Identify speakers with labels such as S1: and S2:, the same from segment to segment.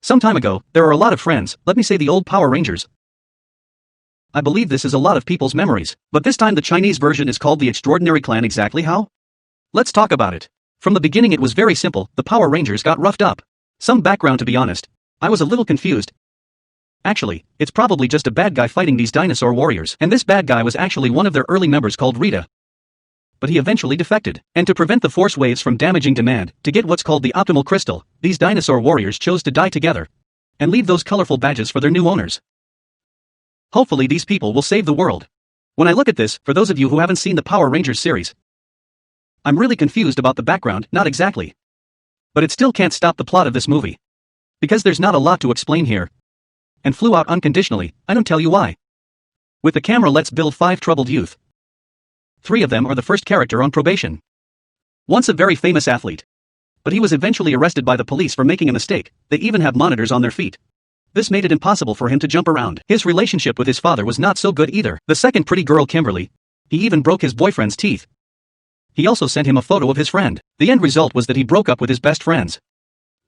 S1: Some time ago, there are a lot of friends, let me say the old Power Rangers. I believe this is a lot of people's memories, but this time the Chinese version is called the Extraordinary Clan. Exactly how? Let's talk about it. From the beginning it was very simple, the Power Rangers got roughed up. Some background, to be honest. I was a little confused. Actually, it's probably just a bad guy fighting these dinosaur warriors, and this bad guy was actually one of their early members called Rita. But he eventually defected, and to prevent the force waves from damaging Demand, to get what's called the optimal crystal, these dinosaur warriors chose to die together and leave those colorful badges for their new owners. Hopefully these people will save the world. When I look at this, for those of you who haven't seen the Power Rangers series, I'm really confused about the background, not exactly. But it still can't stop the plot of this movie. Because there's not a lot to explain here. And flew out unconditionally, I don't tell you why. With the camera let's build 5 troubled youth. 3 of them are the first character on probation. Once a very famous athlete. But he was eventually arrested by the police for making a mistake. They even have monitors on their feet. This made it impossible for him to jump around. His relationship with his father was not so good either. The second pretty girl Kimberly. He even broke his boyfriend's teeth. He also sent him a photo of his friend. The end result was that he broke up with his best friends.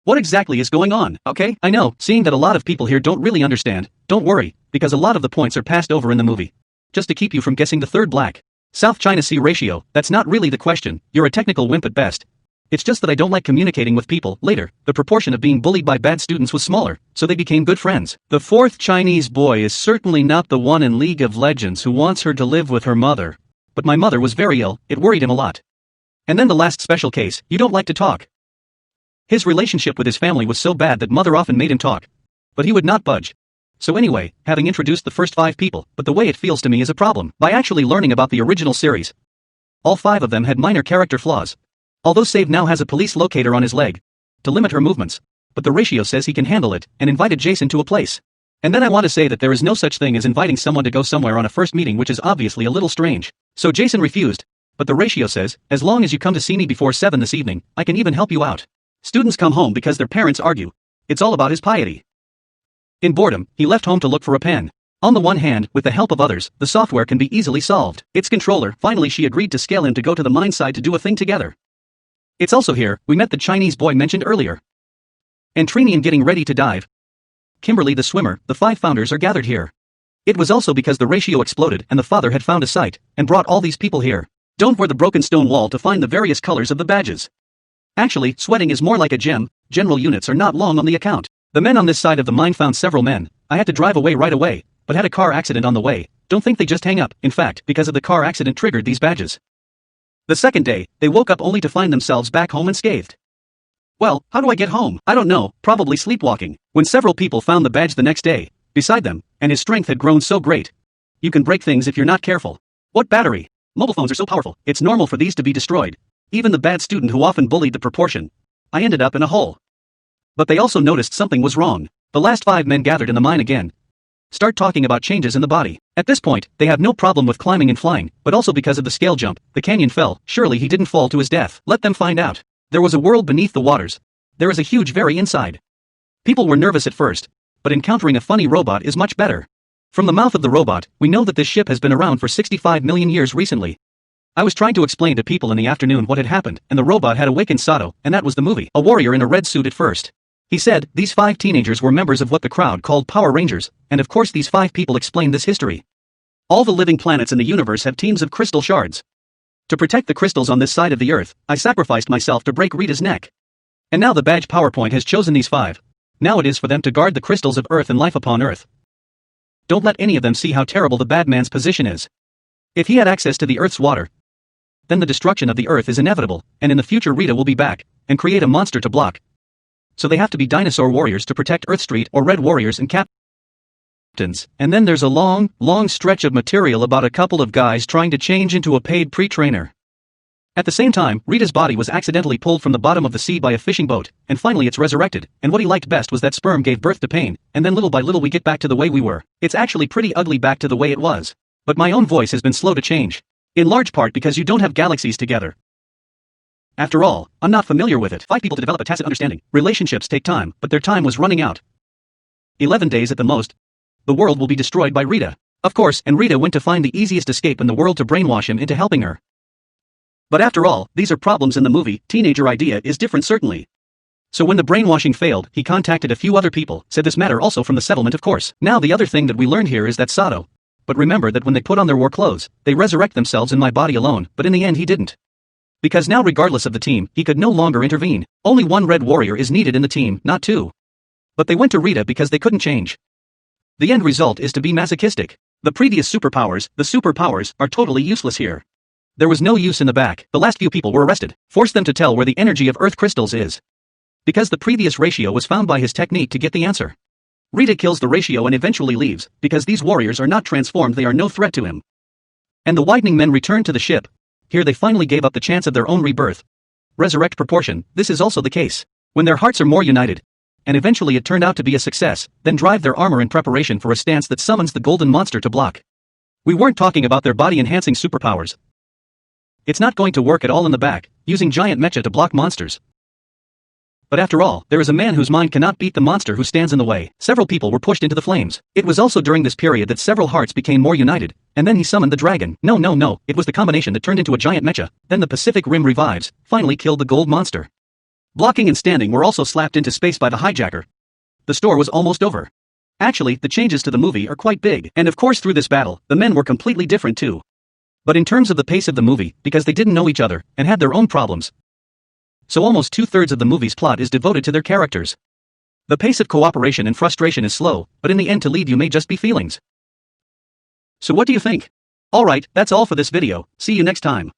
S1: What exactly is going on? Okay, I know, seeing that a lot of people here don't really understand, don't worry, because a lot of the points are passed over in the movie. Just to keep you from guessing the third black South China Sea ratio, that's not really the question, you're a technical wimp at best. It's just that I don't like communicating with people. Later, the proportion of being bullied by bad students was smaller, so they became good friends. The fourth Chinese boy is certainly not the one in League of Legends who wants her to live with her mother. But my mother was very ill, it worried him a lot. And then the last special case, you don't like to talk. His relationship with his family was so bad that mother often made him talk. But he would not budge. So anyway, having introduced the first 5 people, but the way it feels to me is a problem. By actually learning about the original series, all 5 of them had minor character flaws. Although Save now has a police locator on his leg to limit her movements, but the ratio says he can handle it, and invited Jason to a place. And then I want to say that there is no such thing as inviting someone to go somewhere on a first meeting, which is obviously a little strange. So Jason refused, but the ratio says, as long as you come to see me before 7 this evening, I can even help you out. Students come home because their parents argue. It's all about his piety. In boredom, he left home to look for a pen. On the one hand, with the help of others, the software can be easily solved. Its controller, finally she agreed to scale him to go to the mine side to do a thing together. It's also here, we met the Chinese boy mentioned earlier. And Trinian getting ready to dive. Kimberly the swimmer, the 5 founders are gathered here. It was also because the ratio exploded and the father had found a site, and brought all these people here. Don't wear the broken stone wall to find the various colors of the badges. Actually, sweating is more like a gem, general units are not long on the account. The men on this side of the mine found several men. I had to drive away right away, but had a car accident on the way. Don't think they just hang up, in fact, because of the car accident triggered these badges. The second day, they woke up only to find themselves back home unscathed. Well, how do I get home? I don't know, probably sleepwalking. When several people found the badge the next day, beside them, and his strength had grown so great. You can break things if you're not careful. What battery? Mobile phones are so powerful, it's normal for these to be destroyed. Even the bad student who often bullied the proportion. I ended up in a hole. But they also noticed something was wrong. The last 5 men gathered in the mine again. Start talking about changes in the body. At this point, they have no problem with climbing and flying, but also because of the scale jump, the canyon fell. Surely he didn't fall to his death. Let them find out. There was a world beneath the waters. There is a huge very inside. People were nervous at first, but encountering a funny robot is much better. From the mouth of the robot, we know that this ship has been around for 65 million years recently. I was trying to explain to people in the afternoon what had happened, and the robot had awakened Sato, and that was the movie. A warrior in a red suit at first. He said, these 5 teenagers were members of what the crowd called Power Rangers, and of course these 5 people explained this history. All the living planets in the universe have teams of crystal shards. To protect the crystals on this side of the Earth, I sacrificed myself to break Rita's neck. And now the badge PowerPoint has chosen these 5. Now it is for them to guard the crystals of Earth and life upon Earth. Don't let any of them see how terrible the bad man's position is. If he had access to the Earth's water, then the destruction of the Earth is inevitable, and in the future Rita will be back, and create a monster to block. So they have to be dinosaur warriors to protect Earth Street or Red Warriors and captains. And then there's a long stretch of material about a couple of guys trying to change into a paid pre-trainer. At the same time, Rita's body was accidentally pulled from the bottom of the sea by a fishing boat, and finally it's resurrected, and what he liked best was that sperm gave birth to pain, and then little by little we get back to the way we were. It's actually pretty ugly back to the way it was. But my own voice has been slow to change. In large part because you don't have galaxies together. After all, I'm not familiar with it. 5 people to develop a tacit understanding. Relationships take time, but their time was running out. 11 days at the most. The world will be destroyed by Rita. Of course, and Rita went to find the easiest escape in the world to brainwash him into helping her. But after all, these are problems in the movie. Teenager idea is different certainly. So when the brainwashing failed, he contacted a few other people, said this matter also from the settlement of course. Now the other thing that we learned here is that Sato. But remember that when they put on their war clothes, they resurrect themselves in my body alone, but in the end he didn't. Because now regardless of the team, he could no longer intervene. Only one red warrior is needed in the team, not two. But they went to Rita because they couldn't change. The end result is to be masochistic. The previous superpowers, are totally useless here. There was no use in the back. The last few people were arrested. Force them to tell where the energy of Earth crystals is. Because the previous ratio was found by his technique to get the answer. Rita kills the ratio and eventually leaves, because these warriors are not transformed, they are no threat to him. And the widening men return to the ship. Here they finally gave up the chance of their own rebirth. Resurrect proportion, this is also the case. When their hearts are more united, and eventually it turned out to be a success, then drive their armor in preparation for a stance that summons the golden monster to block. We weren't talking about their body-enhancing superpowers. It's not going to work at all in the back, using giant mecha to block monsters. But after all, there is a man whose mind cannot beat the monster who stands in the way. Several people were pushed into the flames. It was also during this period that several hearts became more united, and then he summoned the dragon. No, it was the combination that turned into a giant mecha. Then the Pacific Rim revives, finally killed the gold monster. Blocking and standing were also slapped into space by the hijacker. The store was almost over. Actually, the changes to the movie are quite big, and of course through this battle, the men were completely different too. But in terms of the pace of the movie, because they didn't know each other, and had their own problems, so almost 2/3 of the movie's plot is devoted to their characters. The pace of cooperation and frustration is slow, but in the end to lead you may just be feelings. So what do you think? Alright, that's all for this video, see you next time.